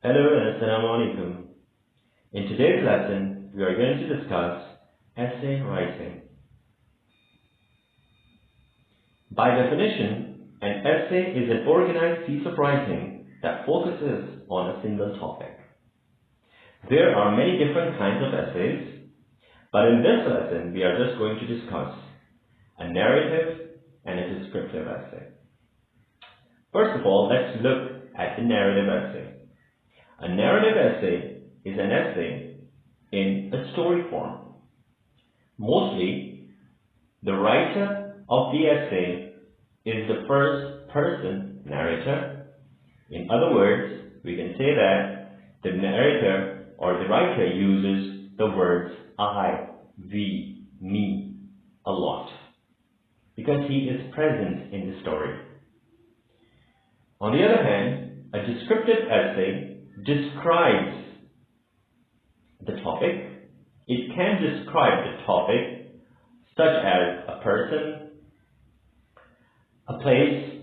Hello and Assalamu alaikum. In today's lesson, we are going to discuss essay writing. By definition, an essay is an organized piece of writing that focuses on a single topic. There are many different kinds of essays, but in this lesson, we are just going to discuss a narrative and a descriptive essay. First of all, let's look at the narrative essay. A narrative essay is an essay in a story form. Mostly, the writer of the essay is the first person narrator. In other words, we can say that the narrator or the writer uses the words I, we, me a lot because he is present in the story. On the other hand, a descriptive essay describes the topic. It can describe the topic such as a person, a place,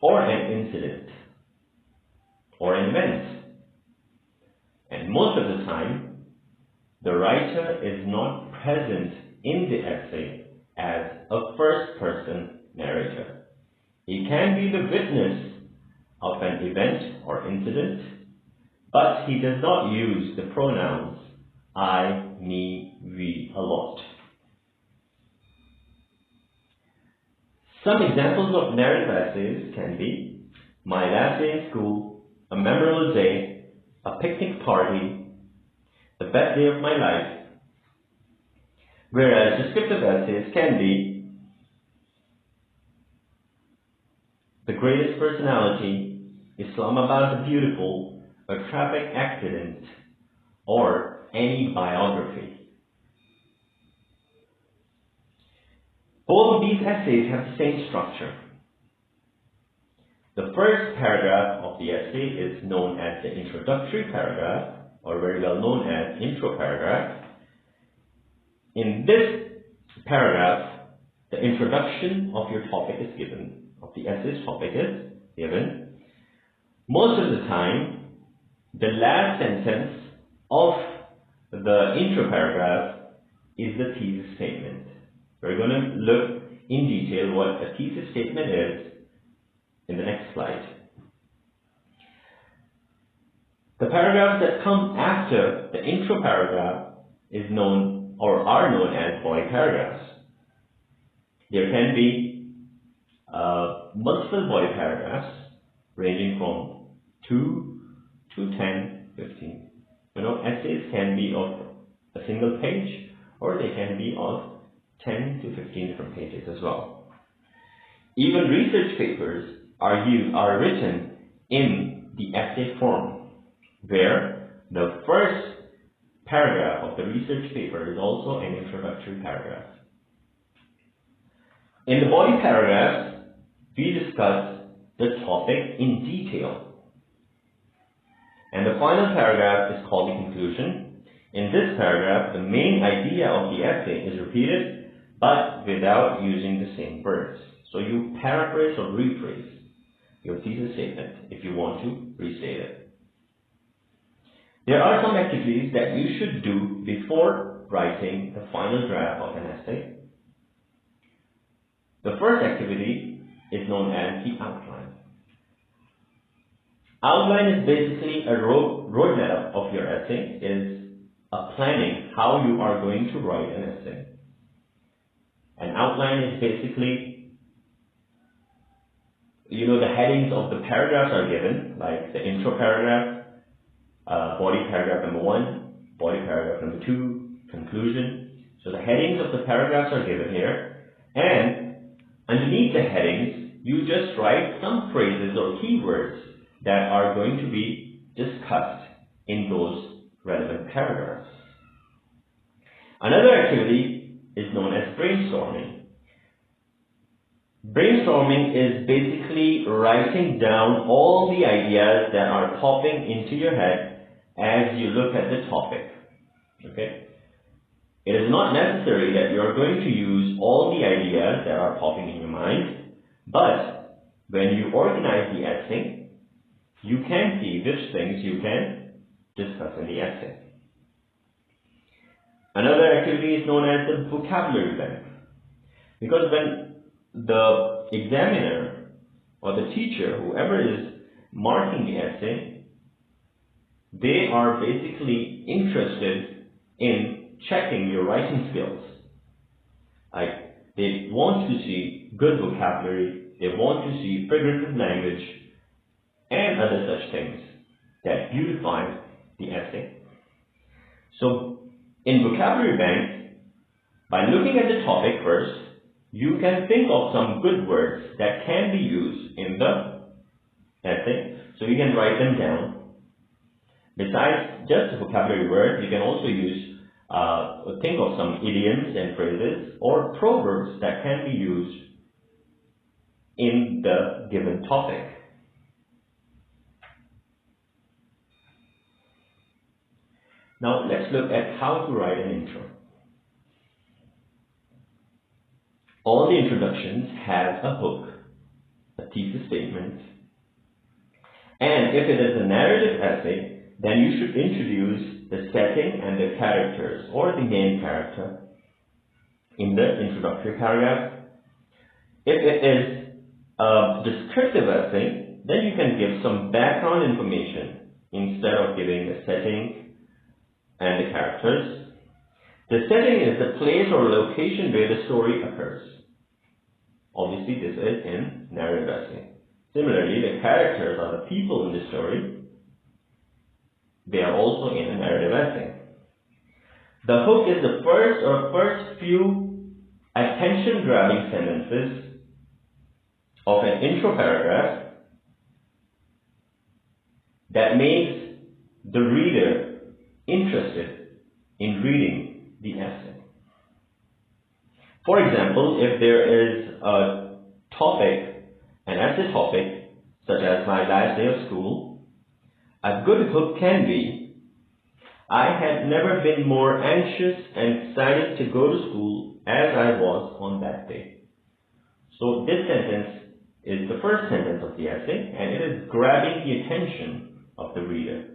or an incident, or an event. And most of the time, the writer is not present in the essay as a first-person narrator. He can be the witness of an event or incident, but he does not use the pronouns I, me, we a lot. Some examples of narrative essays can be my last day in school, a memorable day, a picnic party, the best day of my life, whereas descriptive essays can be the greatest personality, Islamabad the beautiful, a traffic accident, or any biography. Both of these essays have the same structure. The first paragraph of the essay is known as the introductory paragraph, or very well known as intro paragraph. In this paragraph, the introduction of your topic is given, of the essay's topic is given. Most of the time, the last sentence of the intro paragraph is the thesis statement. We're going to look in detail what a thesis statement is in the next slide. The paragraphs that come after the intro paragraph is known or are known as body paragraphs. There can be multiple body paragraphs ranging from 2 to 10, 15. Essays can be of a single page or they can be of 10 to 15 different pages as well. Even research papers are written in the essay form, where the first paragraph of the research paper is also an introductory paragraph. In the body paragraphs, we discuss the topic in detail. And the final paragraph is called the conclusion. In this paragraph, the main idea of the essay is repeated, but without using the same words. So you paraphrase or rephrase your thesis statement if you want to restate it. There are some activities that you should do before writing the final draft of an essay. The first activity is known as the outline. Outline is basically a roadmap of your essay. It is a planning how you are going to write an essay. An outline is basically, the headings of the paragraphs are given, like the intro paragraph, body paragraph number 1, body paragraph number 2, conclusion. So the headings of the paragraphs are given here, and underneath the headings, you just write some phrases or keywords that are going to be discussed in those relevant paragraphs. Another activity is known as brainstorming. Brainstorming is basically writing down all the ideas that are popping into your head as you look at the topic. Okay? It is not necessary that you are going to use all the ideas that are popping in your mind, but when you organize the essay, you can see which things you can discuss in the essay. Another activity is known as the vocabulary bank. Because when the examiner or the teacher, whoever is marking the essay, they are basically interested in checking your writing skills. Like, they want to see good vocabulary, they want to see figurative language, and other such things that beautify the essay. So, in vocabulary bank, by looking at the topic first, you can think of some good words that can be used in the essay, so you can write them down. Besides just the vocabulary words, you can also think of some idioms and phrases or proverbs that can be used in the given topic. Now let's look at how to write an intro. All the introductions have a hook, a thesis statement, and if it is a narrative essay, then you should introduce the setting and the characters or the main character in the introductory paragraph. If it is a descriptive essay, then you can give some background information instead of giving the setting and the characters. The setting is the place or location where the story occurs. Obviously, this is in narrative essay. Similarly, the characters are the people in the story. They are also in a narrative essay. The hook is the first few attention-grabbing sentences of an intro paragraph that makes the reader interested in reading the essay. For example, if there is a topic, an essay topic, such as my last day of school, a good hook can be, I had never been more anxious and excited to go to school as I was on that day. So this sentence is the first sentence of the essay, and it is grabbing the attention of the reader.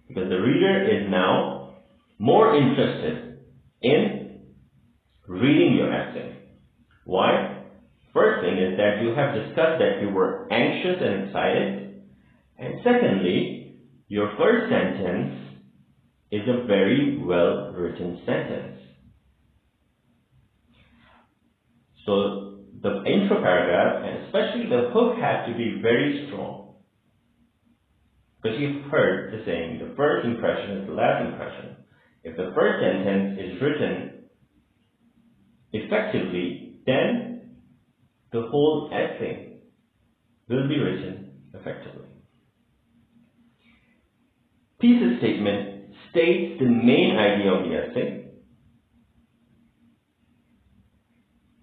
Because the reader is now more interested in reading your essay. Why? First thing is that you have discussed that you were anxious and excited. And secondly, your first sentence is a very well written sentence. So the intro paragraph and especially the hook has to be very strong. Because you've heard the saying, the first impression is the last impression. If the first sentence is written effectively, then the whole essay will be written effectively. Thesis statement states the main idea of the essay.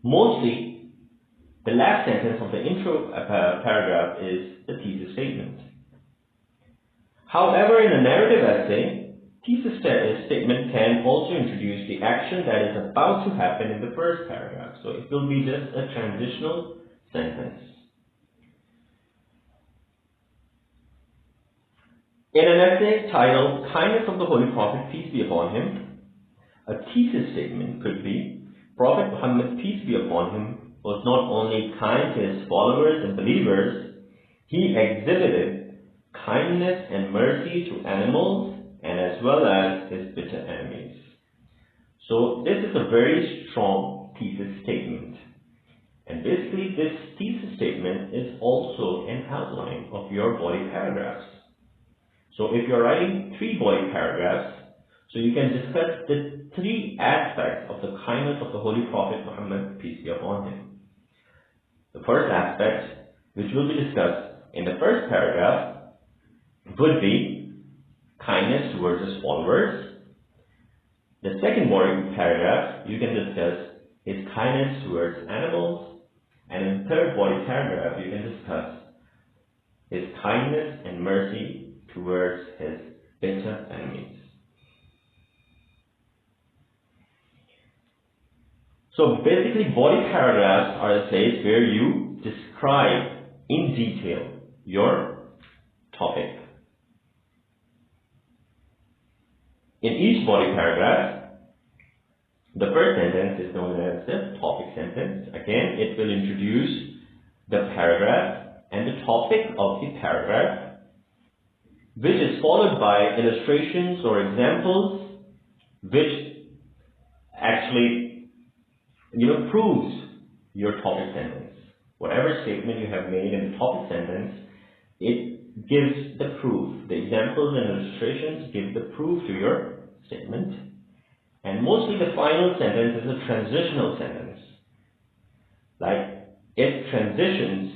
Mostly, the last sentence of the intro paragraph is the thesis statement. However, in a narrative essay, thesis statement can also introduce the action that is about to happen in the first paragraph. So it will be just a transitional sentence. In an essay titled Kindness of the Holy Prophet, peace be upon him, a thesis statement could be, Prophet Muhammad, peace be upon him, was not only kind to his followers and believers, he exhibited kindness and mercy to animals and as well as his bitter enemies. So this is a very strong thesis statement. And basically this thesis statement is also an outline of your body paragraphs. So if you're writing 3 body paragraphs, so you can discuss the 3 aspects of the kindness of the Holy Prophet Muhammad, peace be upon him. The first aspect, which will be discussed in the first paragraph, would be kindness towards his followers. The second body paragraph, you can discuss his kindness towards animals. And in the third body paragraph, you can discuss his kindness and mercy towards his bitter enemies. So basically, body paragraphs are a place where you describe in detail your In each body paragraph, the first sentence is known as the topic sentence. Again, it will introduce the paragraph and the topic of the paragraph, which is followed by illustrations or examples, which actually proves your topic sentence. Whatever statement you have made in the topic sentence, it gives the proof. The examples and illustrations give the proof to your statement. And mostly the final sentence is a transitional sentence. Like it transitions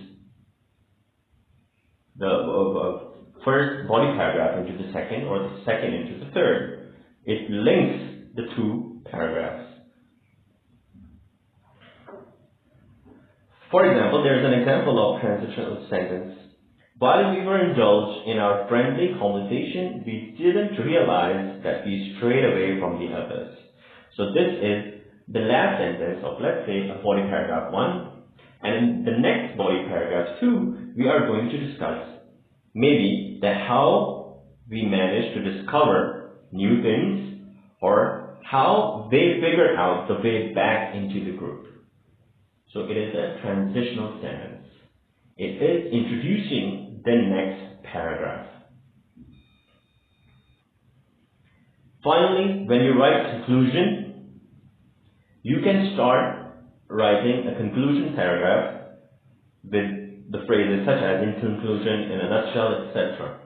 the first body paragraph into the second, or the second into the third. It links the two paragraphs. For example, there is an example of transitional sentence. While we were indulged in our friendly conversation, we didn't realize that we strayed away from the others. So this is the last sentence of, let's say, a body paragraph 1. And in the next body paragraph 2, we are going to discuss maybe that how we managed to discover new things, or how they figured out the way back into the group. So it is a transitional sentence. It is introducing the next paragraph. Finally, when you write conclusion, you can start writing a conclusion paragraph with the phrases such as in conclusion, in a nutshell, etc.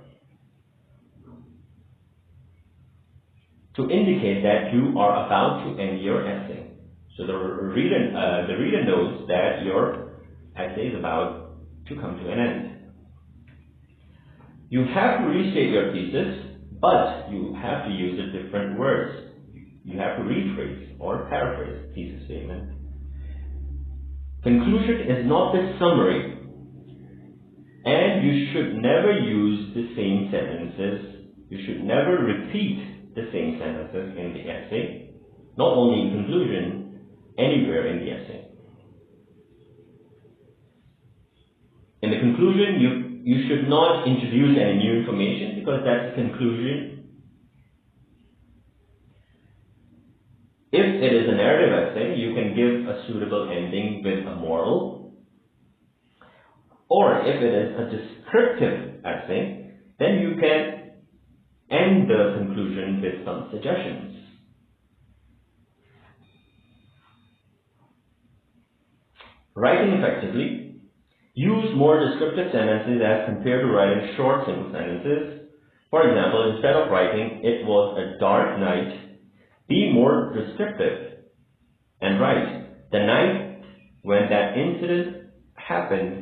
to indicate that you are about to end your essay. So the reader knows that your essay is about to come to an end. You have to restate your thesis, but you have to use the different words. You have to rephrase or paraphrase the thesis statement. Conclusion is not the summary, and you should never use the same sentences. You should never repeat the same sentences in the essay, not only in conclusion, anywhere in the essay. In the conclusion, you should not introduce any new information, because that's the conclusion. If it is a narrative essay, you can give a suitable ending with a moral. Or if it is a descriptive essay, then you can end the conclusion with some suggestions. Writing effectively, use more descriptive sentences as compared to writing short simple sentences. For example, instead of writing, "It was a dark night," be more descriptive and write, "The night when that incident happened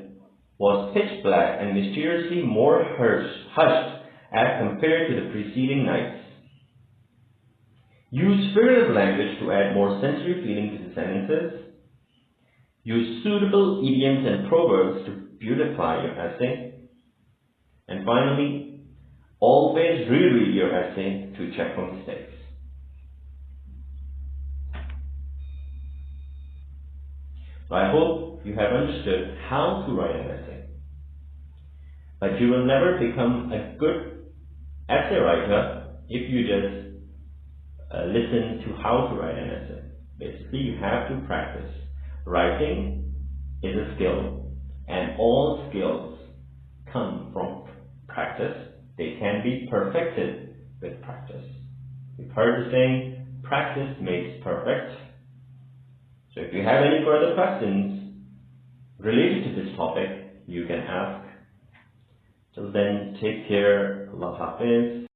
was pitch black and mysteriously more hushed as compared to the preceding nights." Use figurative language to add more sensory feeling to the sentences. Use suitable idioms and proverbs to beautify your essay. And finally, always reread your essay to check for mistakes. So I hope you have understood how to write an essay. But you will never become a good essay writer if you just listen to how to write an essay. Basically, you have to practice. Writing is a skill, and all skills come from practice. They can be perfected with practice. You've heard the saying, practice makes perfect. So if you have any further questions related to this topic, you can ask. Till then, take care. Allah Hafiz.